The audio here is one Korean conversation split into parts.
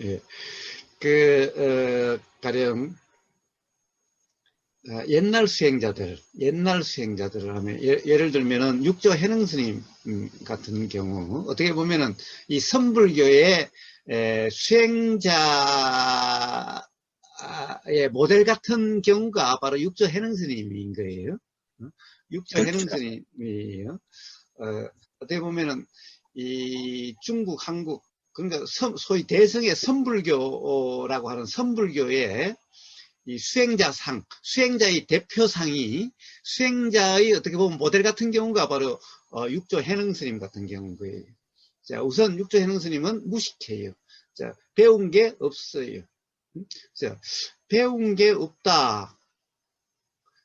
예. 가령, 옛날 수행자들을 하면, 예를 들면은, 육조 해능 스님 같은 경우, 어떻게 보면은, 이 선불교의 수행자의 모델 같은 경우가 바로 육조 해능 스님인 거예요. 육조 해능 그렇죠. 스님이에요. 어떻게 보면은, 이 중국, 한국, 그러니까 소위 대성의 선불교라고 하는 선불교의 이 수행자의 대표상이 수행자의 어떻게 보면 모델 같은 경우가 바로 육조 해능 스님 같은 경우인 거예요. 자, 우선 육조 해능 스님은 무식해요. 자, 배운 게 없어요. 자, 배운 게 없다.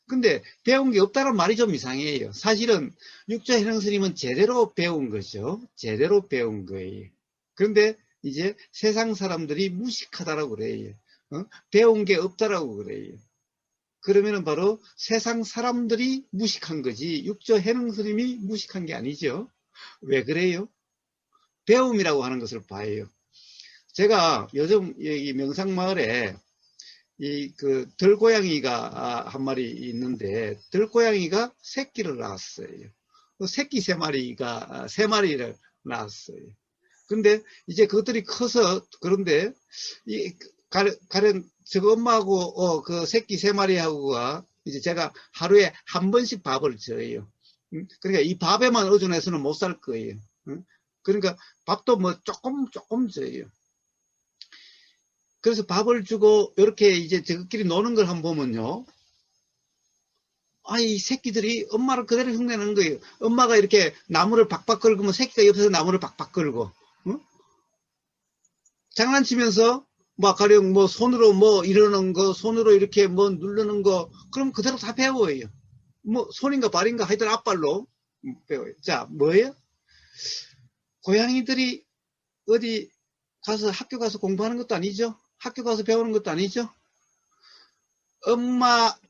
근데 배운 게 없다는 말이 좀 이상해요. 사실은 육조 해능 스님은 제대로 배운 거죠. 제대로 배운 거예요. 그런데 이제 세상 사람들이 무식하다라고 그래요. 배운 게 없다라고 그래요. 그러면은 바로 세상 사람들이 무식한 거지 육조 해능 스님이 무식한 게 아니죠. 왜 그래요? 배움이라고 하는 것을 봐요. 제가 요즘 이 명상마을에 이 들고양이가 한 마리 있는데 들고양이가 새끼를 낳았어요. 새끼 세 마리를 낳았어요. 근데 이제 그것들이 커서 그런데 가령 저거 엄마하고 그 새끼 세 마리하고가 이제 제가 하루에 한 번씩 밥을 줘요. 그러니까 이 밥에만 의존해서는 못 살 거예요. 그러니까 밥도 뭐 조금 줘요. 그래서 밥을 주고 이렇게 이제 저끼리 노는 걸 한번 보면요. 이 새끼들이 엄마를 그대로 흉내내는 거예요. 엄마가 이렇게 나무를 박박 긁으면 새끼가 옆에서 나무를 박박 긁고, 장난치면서 가령 손으로 이러는 거, 손으로 이렇게 누르는 거, 그럼 그대로 다 배워요. 손인가 발인가 하여튼 앞발로 배워요. 자, 뭐예요? 고양이들이 어디 가서 학교 가서 공부하는 것도 아니죠. 학교 가서 배우는 것도 아니죠.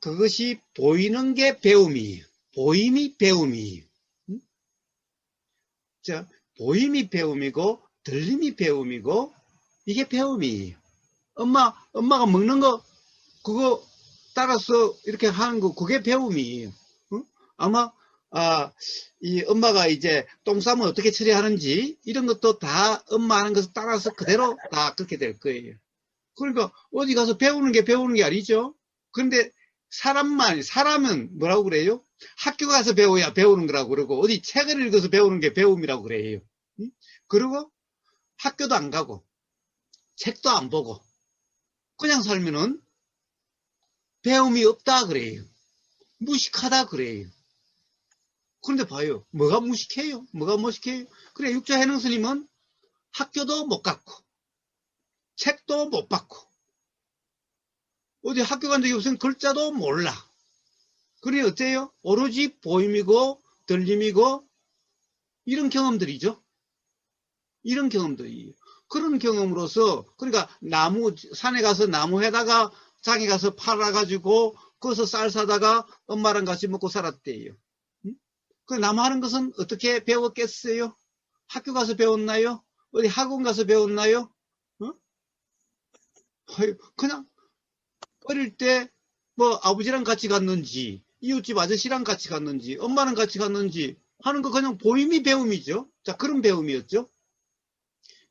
그것이 보이는 게 배움이에요. 보임이 배움이에요. 자, 보임이 배움이고, 들림이 배움이고, 이게 배움이에요. 엄마가 먹는 거, 그거 따라서 이렇게 하는 거, 그게 배움이에요. 아마, 이 엄마가 이제 똥 싸면 어떻게 처리하는지, 이런 것도 다 엄마 하는 것을 따라서 그대로 다 그렇게 될 거예요. 그러니까 어디 가서 배우는 게 아니죠. 그런데 사람은 뭐라고 그래요? 학교 가서 배워야 배우는 거라고 그러고, 어디 책을 읽어서 배우는 게 배움이라고 그래요. 그리고 학교도 안 가고, 책도 안 보고, 그냥 살면은 배움이 없다 그래요. 무식하다 그래요. 그런데 봐요. 뭐가 무식해요? 그래, 육조 해능 스님은 학교도 못 갔고, 책도 못 받고, 어디 학교 간 적이 없으면 글자도 몰라. 그래, 어때요? 오로지 보임이고, 들림이고, 이런 경험들이죠. 이런 경험들이에요. 그런 경험으로서, 그러니까 산에 가서 나무에다가 장에 가서 팔아가지고, 거기서 쌀 사다가 엄마랑 같이 먹고 살았대요. 그 나무 하는 것은 어떻게 배웠겠어요? 학교 가서 배웠나요? 어디 학원 가서 배웠나요? 그냥 어릴 때 아버지랑 같이 갔는지, 이웃집 아저씨랑 같이 갔는지, 엄마랑 같이 갔는지 하는 거 그냥 보임이 배움이죠. 자, 그런 배움이었죠.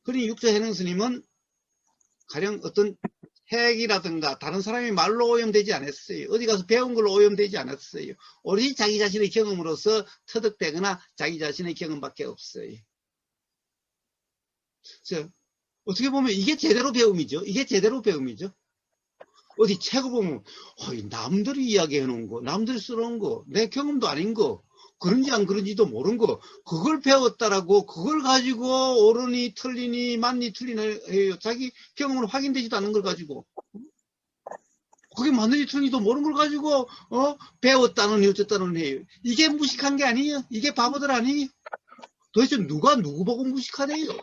그러니 육조 해능 스님은 가령 어떤 핵이라든가 다른 사람이 말로 오염되지 않았어요. 어디 가서 배운 걸로 오염되지 않았어요. 오로지 자기 자신의 경험으로서 터득되거나 자기 자신의 경험밖에 없어요. 자, 어떻게 보면 이게 제대로 배움이죠. 어디 책을 보면 남들이 이야기해 놓은 거, 남들이 써놓은 거, 내 경험도 아닌 거, 그런지 안 그런지도 모르는 거, 그걸 배웠다라고 그걸 가지고 옳으니 틀리니 맞니 틀리니 자기 경험으로 확인되지도 않은 걸 가지고 그게 맞는지 틀린지도 모르는 걸 가지고 배웠다느니 어쨌다느니 해요. 이게 무식한 게 아니에요. 이게 바보들 아니에요. 도대체 누가 누구 보고 무식하대요.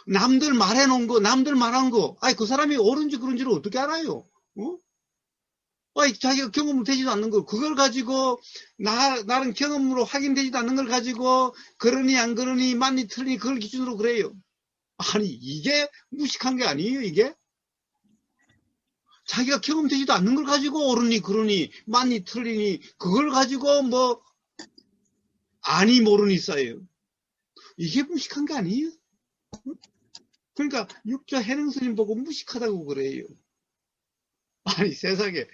남들 말해놓은 거, 남들 말한 거, 그 사람이 옳은지 그런지를 어떻게 알아요? 자기가 경험으로 되지도 않는 걸, 그걸 가지고, 나는 경험으로 확인되지도 않는 걸 가지고, 그러니 안 그러니, 맞니 틀리니, 그걸 기준으로 그래요. 아니, 이게 무식한 게 아니에요, 이게? 자기가 경험되지도 않는 걸 가지고 옳으니 그러니 맞니 틀리니 그걸 가지고 뭐 아니 모르니 써요. 이게 무식한 게 아니에요? 그러니까 육조 해능스님 보고 무식하다고 그래요. 아니 세상에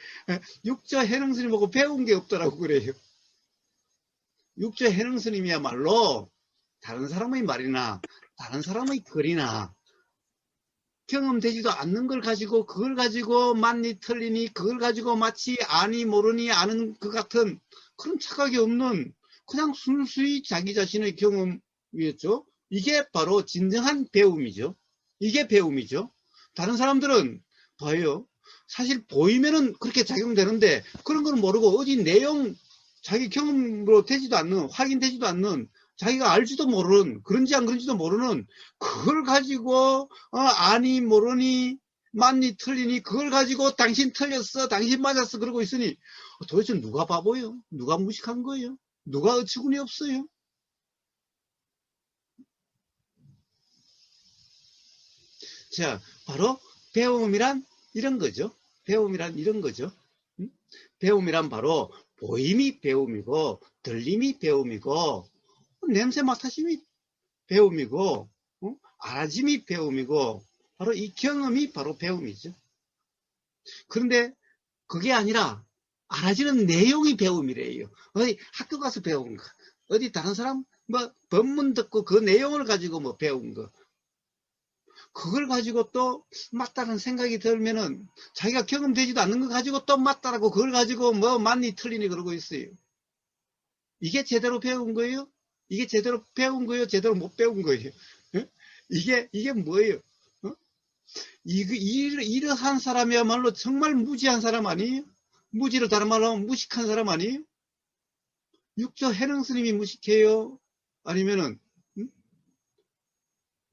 육조 해능스님 보고 배운 게 없더라고 그래요. 육조 해능스님이야말로 다른 사람의 말이나 다른 사람의 글이나 경험되지도 않는 걸 가지고 그걸 가지고 맞니 틀리니 그걸 가지고 마치 아니 모르니 아는 그 같은 그런 착각이 없는 그냥 순수히 자기 자신의 경험이었죠. 이게 바로 진정한 배움이죠. 이게 배움이죠. 다른 사람들은 봐요. 사실 보이면은 그렇게 작용되는데 그런 걸 모르고 어디 내용 자기 경험으로 되지도 않는 확인되지도 않는 자기가 알지도 모르는 그런지 안 그런지도 모르는 그걸 가지고 아니 모르니 맞니 틀리니 그걸 가지고 당신 틀렸어 당신 맞았어 그러고 있으니 도대체 누가 바보요? 누가 무식한 거예요? 누가 어처구니 없어요? 자, 바로 배움이란 이런 거죠. 배움이란 이런 거죠. 배움이란 바로 보임이 배움이고 들림이 배움이고 냄새 맡아심이 배움이고 알아짐이 배움이고 바로 이 경험이 바로 배움이죠. 그런데 그게 아니라 알아지는 내용이 배움이래요. 어디 학교 가서 배운 거, 어디 다른 사람 뭐 법문 듣고 그 내용을 가지고 뭐 배운 거, 그걸 가지고 또 맞다는 생각이 들면은 자기가 경험되지도 않는 거 가지고 또 맞다라고 그걸 가지고 뭐 맞니 틀리니 그러고 있어요. 이게 제대로 배운 거예요? 이게 제대로 배운 거예요? 제대로 못 배운 거예요? 이게 뭐예요? 이러한 사람이야말로 정말 무지한 사람 아니에요? 무지를 다른 말로 하면 무식한 사람 아니에요? 육조 해능 스님이 무식해요? 아니면은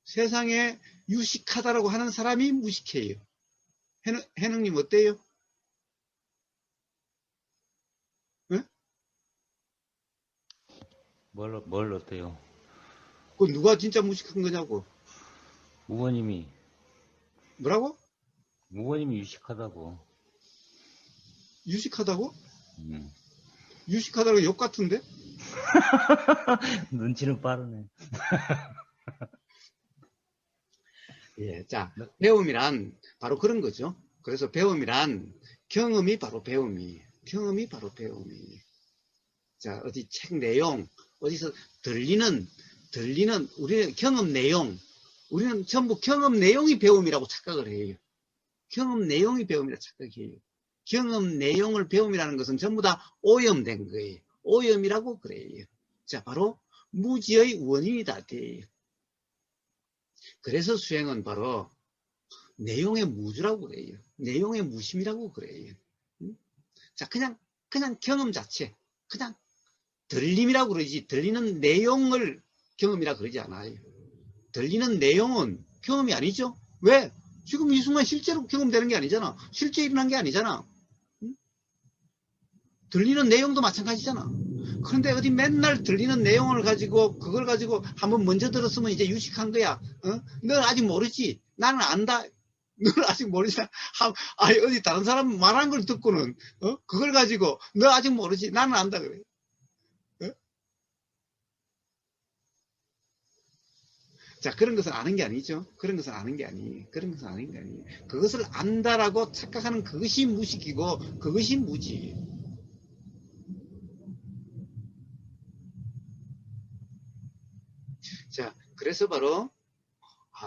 세상에 유식하다라고 하는 사람이 무식해요? 해능님 어때요? 네? 뭘 어때요? 그 누가 진짜 무식한 거냐고. 우원님이 뭐라고? 유식하다고. 유식하다고? 유식하다고 욕 같은데? 눈치는 빠르네. 예, 자, 배움이란 바로 그런 거죠. 그래서 배움이란 경험이 바로 배움이, 경험이 바로 배움이. 자, 어디 책 내용, 어디서 들리는 우리는 경험 내용, 우리는 전부 경험 내용이 배움이라고 착각을 해요. 경험 내용이 배움이라 착각해요. 경험 내용을 배움이라는 것은 전부 다 오염된 거예요. 오염이라고 그래요. 자, 바로 무지의 원인이다. 돼요. 그래서 수행은 바로 내용의 무주라고 그래요. 내용의 무심이라고 그래요. 자, 그냥 경험 자체, 그냥 들림이라고 그러지, 들리는 내용을 경험이라 그러지 않아요. 들리는 내용은 경험이 아니죠. 왜? 지금 이 순간 실제로 경험되는 게 아니잖아. 실제 일어난 게 아니잖아. 들리는 내용도 마찬가지잖아. 그런데 어디 맨날 들리는 내용을 가지고 그걸 가지고 한번 먼저 들었으면 이제 유식한 거야. 넌 아직 모르지. 나는 안다. 넌 아직 모르지. 아니 어디 다른 사람 말한 걸 듣고는 그걸 가지고 너 아직 모르지. 나는 안다 그래. 자, 그런 것을 아는 게 아니죠. 그런 것을 아는 게 아니에요. 그런 것을 아는 게 아니에요. 그것을 안다라고 착각하는 그것이 무식이고 그것이 무지예요. 자, 그래서 바로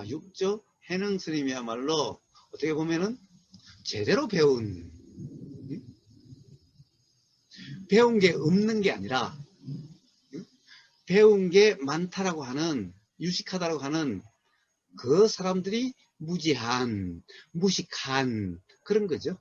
육조 해능 스님이야말로 어떻게 보면은 제대로 배운 게 없는 게 아니라 배운 게 많다라고 하는 유식하다라고 하는 그 사람들이 무지한 무식한 그런 거죠.